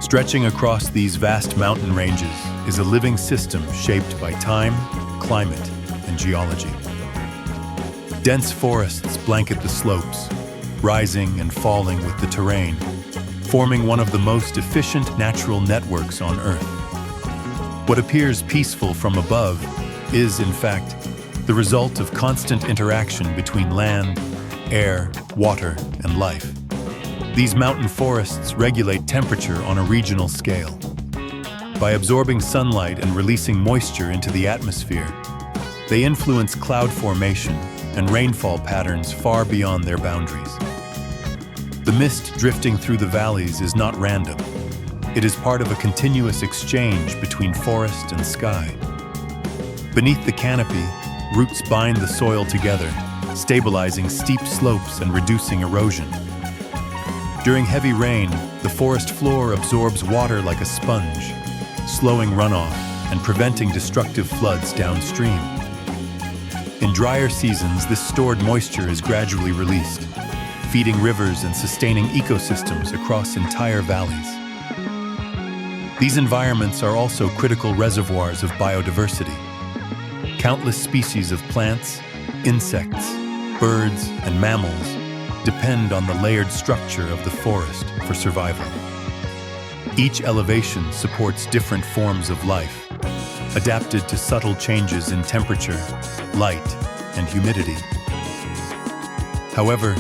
Stretching across these vast mountain ranges is a living system shaped by time, climate, and geology. Dense forests blanket the slopes, rising and falling with the terrain, forming one of the most efficient natural networks on Earth. What appears peaceful from above is, in fact, the result of constant interaction between land, air, water, and life. These mountain forests regulate temperature on a regional scale. By absorbing sunlight and releasing moisture into the atmosphere, they influence cloud formation and rainfall patterns far beyond their boundaries. The mist drifting through the valleys is not random. It is part of a continuous exchange between forest and sky. Beneath the canopy, roots bind the soil together, stabilizing steep slopes and reducing erosion. During heavy rain, the forest floor absorbs water like a sponge, slowing runoff and preventing destructive floods downstream. In drier seasons, this stored moisture is gradually released, feeding rivers and sustaining ecosystems across entire valleys. These environments are also critical reservoirs of biodiversity. Countless species of plants, insects, birds, and mammals depend on the layered structure of the forest for survival. Each elevation supports different forms of life, adapted to subtle changes in temperature, light, and humidity. However,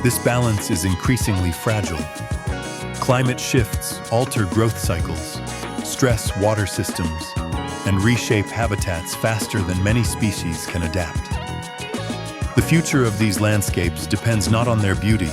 this balance is increasingly fragile. Climate shifts alter growth cycles, stress water systems, and reshape habitats faster than many species can adapt. The future of these landscapes depends not on their beauty,